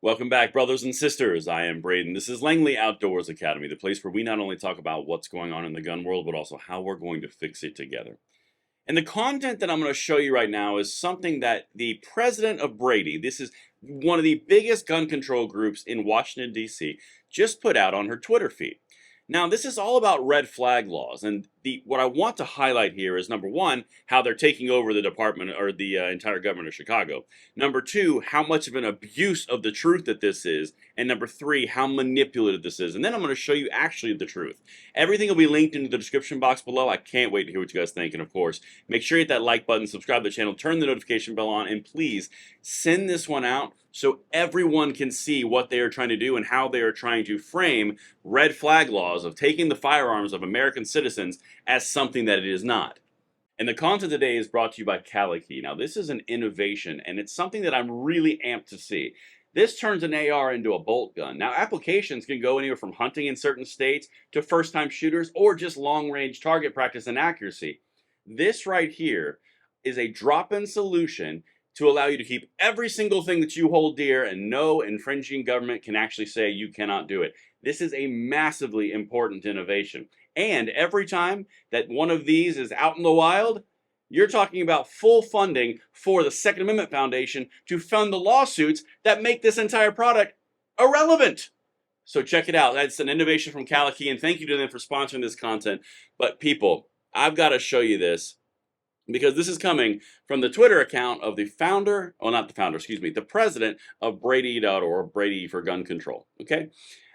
Welcome back, brothers and sisters. I am Braden. This is Langley Outdoors Academy, the place where we not only talk about what's going on in the gun world, but also how we're going to fix it together. And the content that I'm going to show you right now is something that the president of Brady, this is one of the biggest gun control groups in Washington, D.C., just put out on her Twitter feed. Now, this is all about red flag laws, and what I want to highlight here is, number one, how they're taking over the department or the entire government of Chicago. Number two, how much of an abuse of the truth that this is, and number three, how manipulative this is. And then I'm going to show you actually the truth. Everything will be linked into the description box below. I can't wait to hear what you guys think, and of course, make sure you hit that like button, subscribe to the channel, turn the notification bell on, and please send this one out so everyone can see what they are trying to do and how they are trying to frame red flag laws of taking the firearms of American citizens as something that it is not. And the content today is brought to you by Calicky. Now, this is an innovation, and it's something that I'm really amped to see. This turns an AR into a bolt gun. Now, applications can go anywhere from hunting in certain states to first-time shooters or just long-range target practice and accuracy. This right here is a drop-in solution to allow you to keep every single thing that you hold dear, and no infringing government can actually say you cannot do it. This is a massively important innovation. And every time that one of these is out in the wild, you're talking about full funding for the Second Amendment Foundation to fund the lawsuits that make this entire product irrelevant. So check it out. That's an innovation from Calicky, and thank you to them for sponsoring this content. But people, I've got to show you this, because this is coming from the Twitter account of the founder, well, not the founder, excuse me, the president of Brady.org, Brady for Gun Control, okay?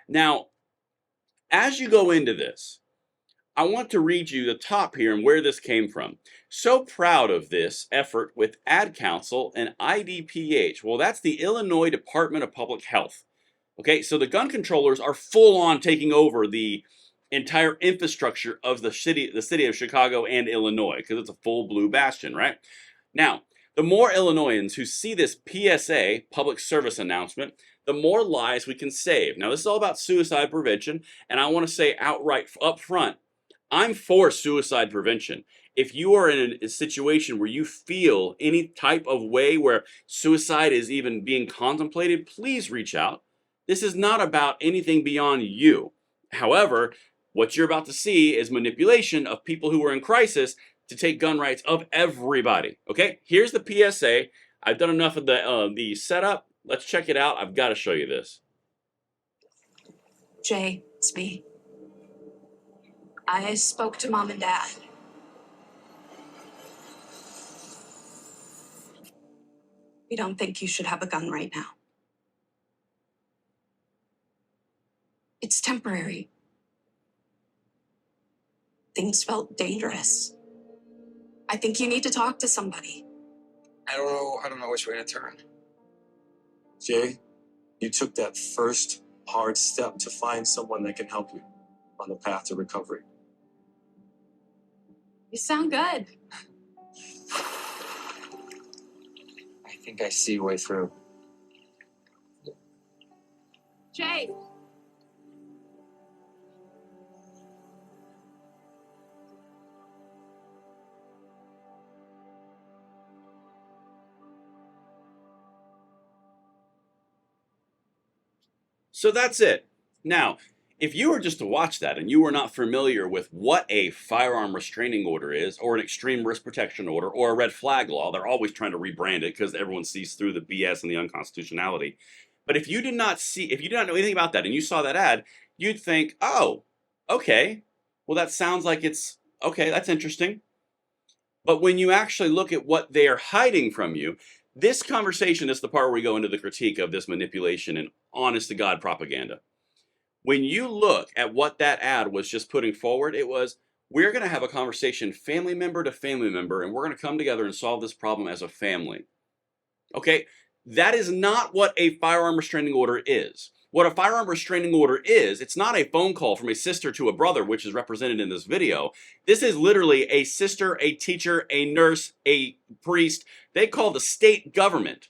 Now, as you go into this, I want to read you the top here and where this came from. So proud of this effort with Ad Council and IDPH. Well, that's the Illinois Department of Public Health. Okay, so the gun controllers are full on taking over the entire infrastructure of the city of Chicago and Illinois, because it's a full blue bastion, right? Now, the more Illinoisans who see this PSA, public service announcement, the more lives we can save. Now, this is all about suicide prevention, and I want to say outright up front, I'm for suicide prevention. If you are in a situation where you feel any type of way where suicide is even being contemplated, please reach out. This is not about anything beyond you. However, what you're about to see is manipulation of people who are in crisis to take gun rights of everybody. Okay, here's the PSA. I've done enough of the setup. Let's check it out. I've got to show you this. Jay, it's me. I spoke to Mom and Dad. We don't think you should have a gun right now. It's temporary. Things felt dangerous. I think you need to talk to somebody. I don't know which way to turn. Jay, you took that first hard step to find someone that can help you on the path to recovery. You sound good. I think I see a way through. Jay. So that's it. Now, if you were just to watch that and you were not familiar with what a firearm restraining order is, or an extreme risk protection order, or a red flag law, they're always trying to rebrand it because everyone sees through the BS and the unconstitutionality. But if you did not know anything about that and you saw that ad, you'd think, oh, okay, well, that sounds like it's, okay, that's interesting. But when you actually look at what they are hiding from you, this conversation is the part where we go into the critique of this manipulation and honest-to-God propaganda. When you look at what that ad was just putting forward, it was, we're going to have a conversation family member to family member, and we're going to come together and solve this problem as a family. Okay, that is not what a firearm restraining order is. What a firearm restraining order is, it's not a phone call from a sister to a brother, which is represented in this video. This is literally a sister, a teacher, a nurse, a priest. They call the state government.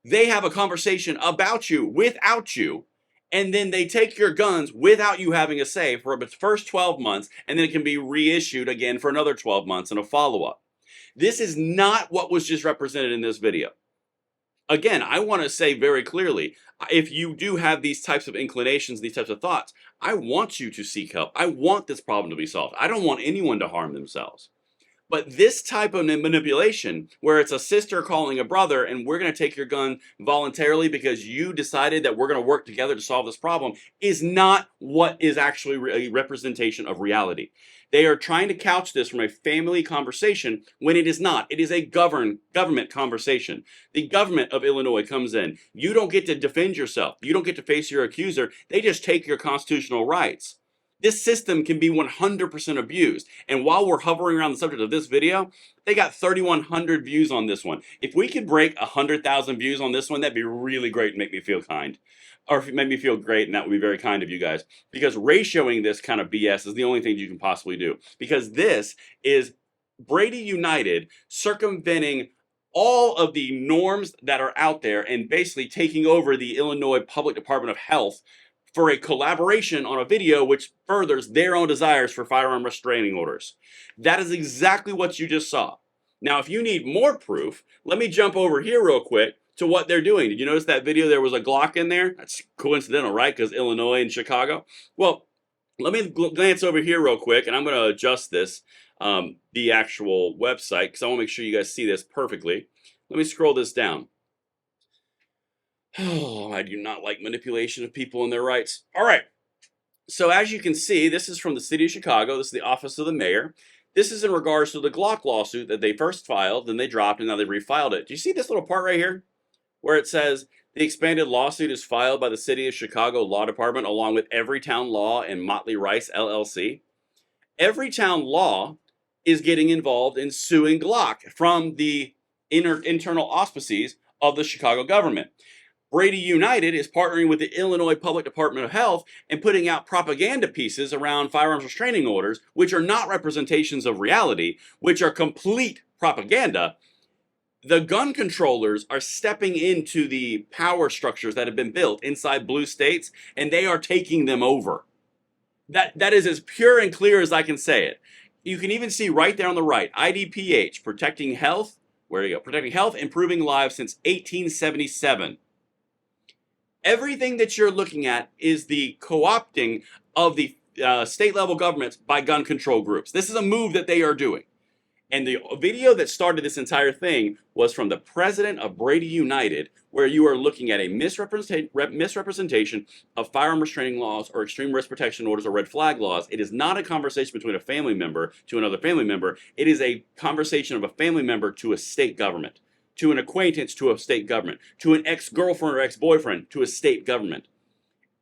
They have a conversation about you, without you, and then they take your guns without you having a say for the first 12 months, and then it can be reissued again for another 12 months and a follow-up. This is not what was just represented in this video. Again, I want to say very clearly, if you do have these types of inclinations, these types of thoughts, I want you to seek help. I want this problem to be solved. I don't want anyone to harm themselves. But this type of manipulation, where it's a sister calling a brother and we're going to take your gun voluntarily because you decided that we're going to work together to solve this problem, is not what is actually a representation of reality. They are trying to couch this from a family conversation when it is not. It is a government conversation. The government of Illinois comes in. You don't get to defend yourself. You don't get to face your accuser. They just take your constitutional rights. This system can be 100% abused. And while we're hovering around the subject of this video, they got 3,100 views on this one. If we could break 100,000 views on this one, that'd be really great and make me feel kind. Or if it made me feel great, and that would be very kind of you guys. Because ratioing this kind of BS is the only thing you can possibly do. Because this is Brady United circumventing all of the norms that are out there and basically taking over the Illinois Public Department of Health for a collaboration on a video which furthers their own desires for firearm restraining orders. That is exactly what you just saw. Now, if you need more proof, let me jump over here real quick to what they're doing. Did you notice that video? There was a Glock in there. That's coincidental, right? Because Illinois and Chicago. Well, let me glance over here real quick, and I'm going to adjust this, the actual website, because I want to make sure you guys see this perfectly. Let me scroll this down. Oh, I do not like manipulation of people and their rights. All right. So as you can see, this is from the city of Chicago. This is the office of the mayor. This is in regards to the Glock lawsuit that they first filed, then they dropped, and now they refiled it. Do you see this little part right here? Where it says, the expanded lawsuit is filed by the city of Chicago Law Department along with Everytown Law and Motley Rice, LLC. Everytown Law is getting involved in suing Glock from the internal auspices of the Chicago government. Brady United is partnering with the Illinois Public Department of Health and putting out propaganda pieces around firearms restraining orders, which are not representations of reality, which are complete propaganda. The gun controllers are stepping into the power structures that have been built inside blue states, and they are taking them over. That is as pure and clear as I can say it. You can even see right there on the right, IDPH, protecting health, where you go, protecting health, improving lives since 1877. Everything that you're looking at is the co-opting of the state level governments by gun control groups. This is a move that they are doing. And the video that started this entire thing was from the president of Brady United, where you are looking at a misrepresentation of firearm restraining laws or extreme risk protection orders or red flag laws. It is not a conversation between a family member to another family member. It is a conversation of a family member to a state government, to an acquaintance to a state government, to an ex-girlfriend or ex-boyfriend to a state government.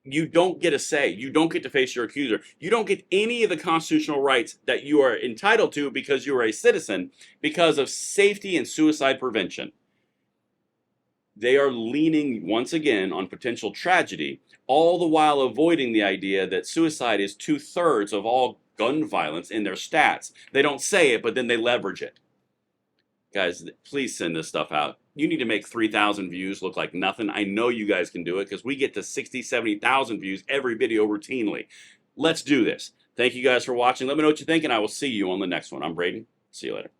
You don't get a say. You don't get to face your accuser. You don't get any of the constitutional rights that you are entitled to because you are a citizen because of safety and suicide prevention. They are leaning once again on potential tragedy, all the while avoiding the idea that suicide is 2/3 of all gun violence in their stats. They don't say it, but then they leverage it. Guys, please send this stuff out. You need to make 3,000 views look like nothing. I know you guys can do it because we get to 60, 70,000 views every video routinely. Let's do this. Thank you guys for watching. Let me know what you think, and I will see you on the next one. I'm Braden. See you later.